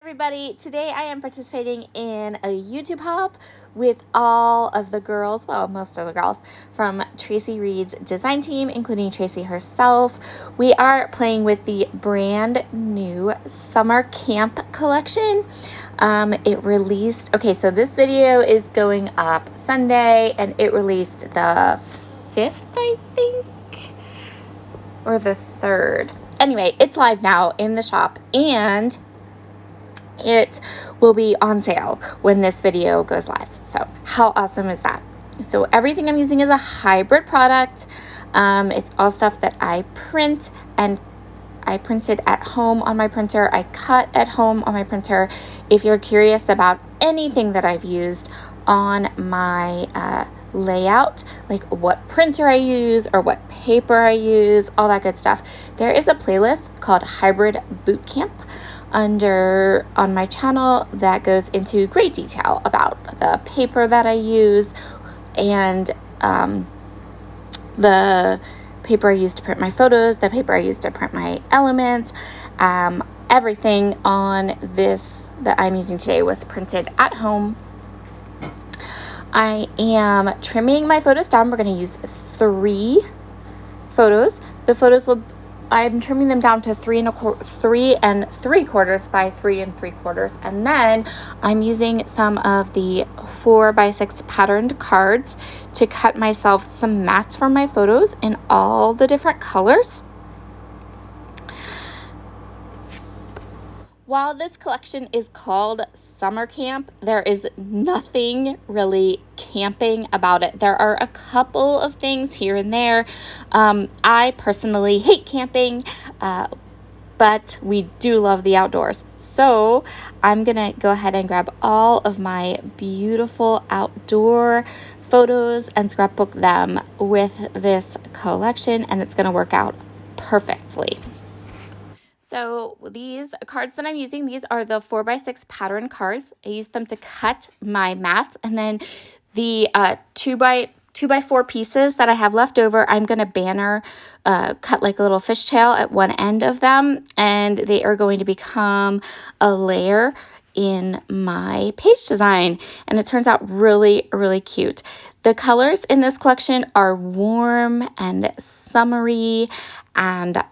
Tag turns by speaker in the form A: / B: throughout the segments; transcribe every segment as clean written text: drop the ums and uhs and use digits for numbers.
A: everybody, today I am participating in a YouTube hop with all of the girls, well, most of the girls from Traci Reed's design team, including Traci herself. We are playing with the brand new summer camp collection. It released, okay, so this video is going up Sunday and it released the 5th, I think, or the 3rd. Anyway, it's live now in the shop and it will be on sale when this video goes live. So how awesome is that? So everything I'm using is a hybrid product. It's all stuff that I print, and I printed at home on my printer. I cut at home on my printer. If you're curious about anything that I've used on my layout, like what printer I use or what paper I use, all that good stuff, there is a playlist called Hybrid Bootcamp on my channel that goes into great detail about the paper that I use and the paper I use to print my photos, the paper I use to print my elements. Everything on this that I'm using today was printed at home. I am trimming my photos down. We're going to use 3 photos. The photos I'm trimming them down to 3 3¾ by 3 3/4, and then I'm using some of the 4x6 patterned cards to cut myself some mats for my photos in all the different colors. While this collection is called Summer Camp, there is nothing really camping about it. There are a couple of things here and there. I personally hate camping, but we do love the outdoors. So I'm gonna go ahead and grab all of my beautiful outdoor photos and scrapbook them with this collection, and it's gonna work out perfectly. So these cards that I'm using, these are the 4x6 pattern cards. I use them to cut my mats, and then the 2x4 pieces that I have left over, I'm going to banner, cut like a little fishtail at one end of them, and they are going to become a layer in my page design, and it turns out really, really cute. The colors in this collection are warm and summery and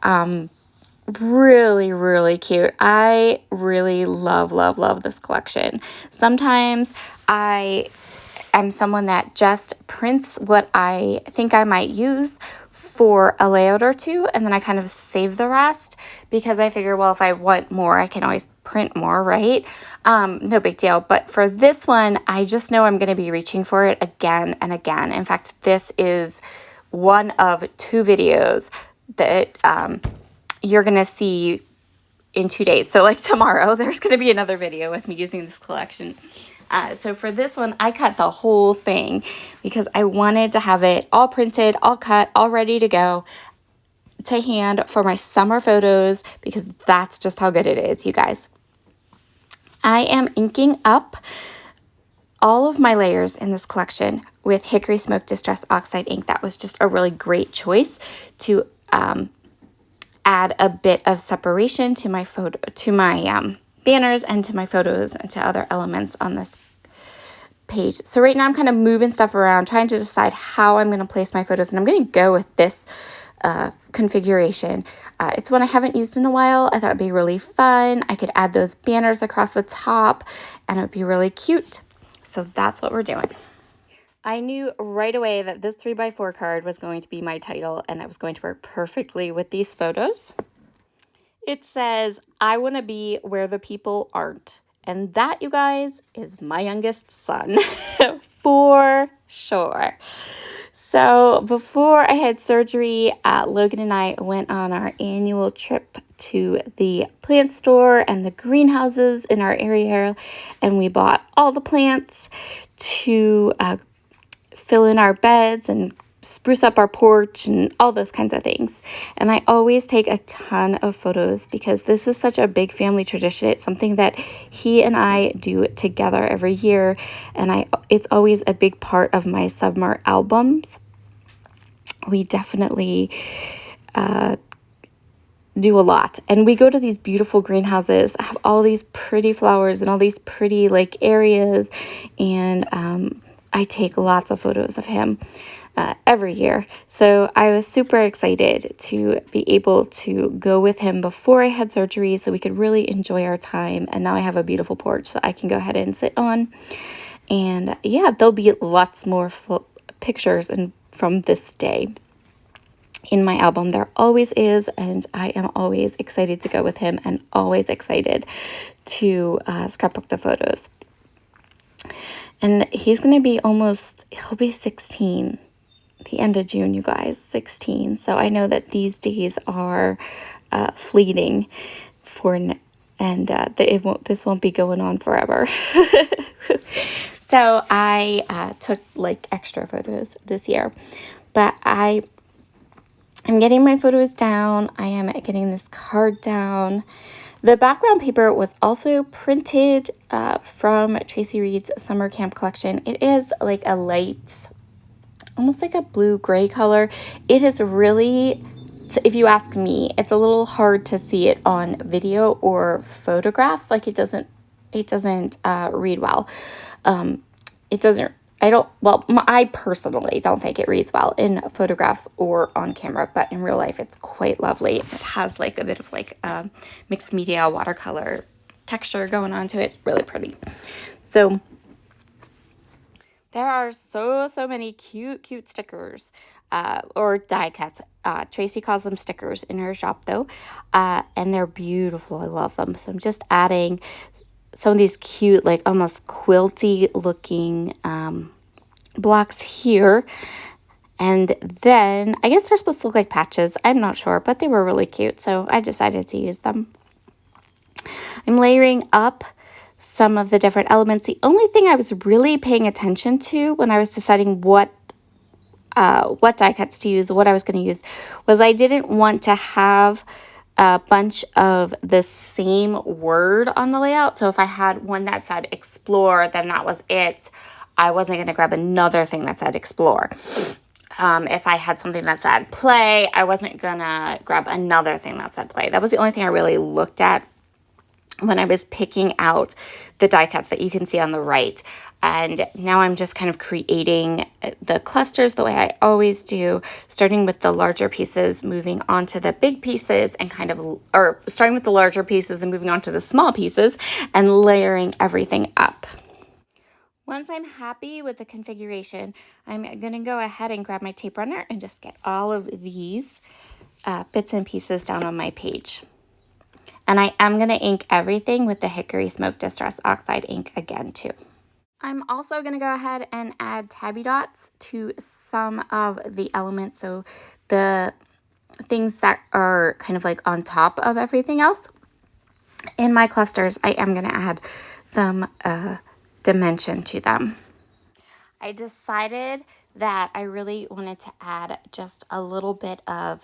A: really, really cute. I really love this collection. Sometimes I am someone that just prints what I think I might use for a layout or two, and then I kind of save the rest because I figure, well, if I want more, I can always print more, right? No big deal. But for this one, I just know I'm going to be reaching for it again and again. In fact, this is one of 2 videos that you're going to see in 2 days. So like tomorrow, there's going to be another video with me using this collection. So for this one, I cut the whole thing because I wanted to have it all printed, all cut, all ready to go to hand for my summer photos, because that's just how good it is, you guys. I am inking up all of my layers in this collection with Hickory Smoke Distress Oxide ink. That was just a really great choice to add a bit of separation to my photo, to my banners and to my photos and to other elements on this page. So right now I'm kind of moving stuff around, trying to decide how I'm going to place my photos, and I'm going to go with this configuration. It's one I haven't used in a while. I thought it'd be really fun. I could add those banners across the top and it would be really cute. So that's what we're doing. I knew right away that this 3x4 card was going to be my title, and it was going to work perfectly with these photos. It says, I want to be where the people aren't. And that, you guys, is my youngest son, for sure. So before I had surgery, Logan and I went on our annual trip to the plant store and the greenhouses in our area, and we bought all the plants to fill in our beds and spruce up our porch and all those kinds of things. And I always take a ton of photos because this is such a big family tradition. It's something that he and I do together every year, and it's always a big part of my summer albums. We definitely do a lot. And we go to these beautiful greenhouses that have all these pretty flowers and all these pretty like areas. And I take lots of photos of him every year. So I was super excited to be able to go with him before I had surgery so we could really enjoy our time. And now I have a beautiful porch that I can go ahead and sit on. And yeah, there'll be lots more pictures from this day in my album. There always is, and I am always excited to go with him and always excited to scrapbook the photos. And he's going to be he'll be 16 the end of June, you guys, 16. So I know that these days are fleeting this won't be going on forever. So I took like extra photos this year, but I'm getting my photos down. I am getting this card down. The background paper was also printed from Traci Reed's summer camp collection. It is like a light, almost like a blue-gray color. It is really, if you ask me, it's a little hard to see it on video or photographs. Like it doesn't read well. I personally don't think it reads well in photographs or on camera, but in real life, it's quite lovely. It has like a bit of like mixed media watercolor texture going on to it. Really pretty. So there are so many cute stickers or die cuts. Traci calls them stickers in her shop though, and they're beautiful. I love them. So I'm just adding some of these cute, like almost quilty looking blocks here. And then I guess they're supposed to look like patches. I'm not sure, but they were really cute. So I decided to use them. I'm layering up some of the different elements. The only thing I was really paying attention to when I was deciding what die cuts to use, what I was going to use, was I didn't want to have a bunch of the same word on the layout. So if I had one that said explore, then that was it. I wasn't going to grab another thing that said explore. If I had something that said play, I wasn't going to grab another thing that said play. That was the only thing I really looked at when I was picking out the die cuts that you can see on the right. And now I'm just kind of creating the clusters the way I always do, starting with the larger pieces, moving on to the big pieces and starting with the larger pieces and moving on to the small pieces and layering everything up. Once I'm happy with the configuration, I'm going to go ahead and grab my tape runner and just get all of these bits and pieces down on my page. And I am going to ink everything with the Hickory Smoke Distress Oxide ink again too. I'm also going to go ahead and add tabby dots to some of the elements. So the things that are kind of like on top of everything else. In my clusters, I am going to add some dimension to them. I decided that I really wanted to add just a little bit of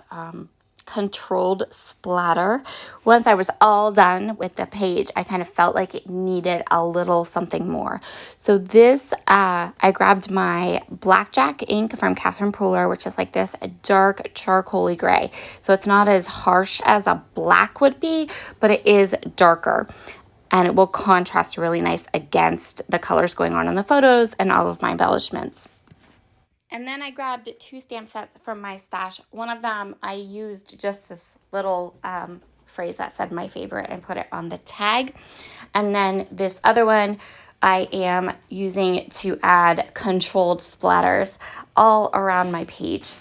A: controlled splatter. Once I was all done with the page, I kind of felt like it needed a little something more. So this, I grabbed my Blackjack ink from Catherine Pooler, which is like this dark charcoaly gray. So it's not as harsh as a black would be, but it is darker. And it will contrast really nice against the colors going on in the photos and all of my embellishments. And then I grabbed 2 stamp sets from my stash. One of them, I used just this little phrase that said my favorite and put it on the tag. And then this other one, I am using to add controlled splatters all around my page.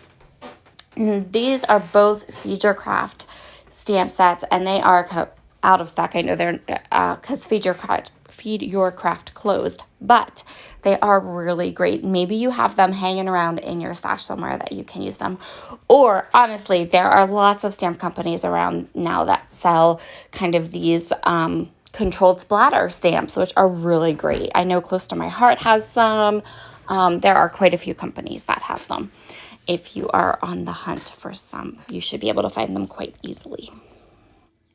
A: And these are both Feed Craft stamp sets, and they are out of stock. I know they're because Feed Your Craft closed, but they are really great. Maybe you have them hanging around in your stash somewhere that you can use them. Or honestly, there are lots of stamp companies around now that sell kind of these controlled splatter stamps, which are really great. I know Close to My Heart has some. There are quite a few companies that have them. If you are on the hunt for some, you should be able to find them quite easily.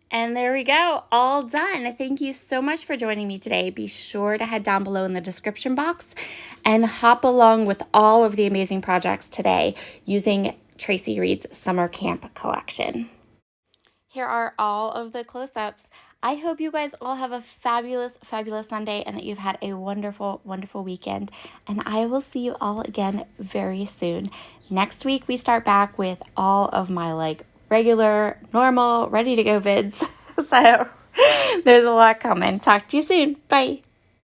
A: And there we go, all done. Thank you so much for joining me today. Be sure to head down below in the description box and hop along with all of the amazing projects today using Traci Reed's Summer Camp collection. here are all of the close-ups. I hope you guys all have a fabulous, fabulous Sunday and that you've had a wonderful, wonderful weekend. And I will see you all again very soon. Next week, we start back with all of my like regular, normal, ready to go vids. So there's a lot coming. Talk to you soon. Bye.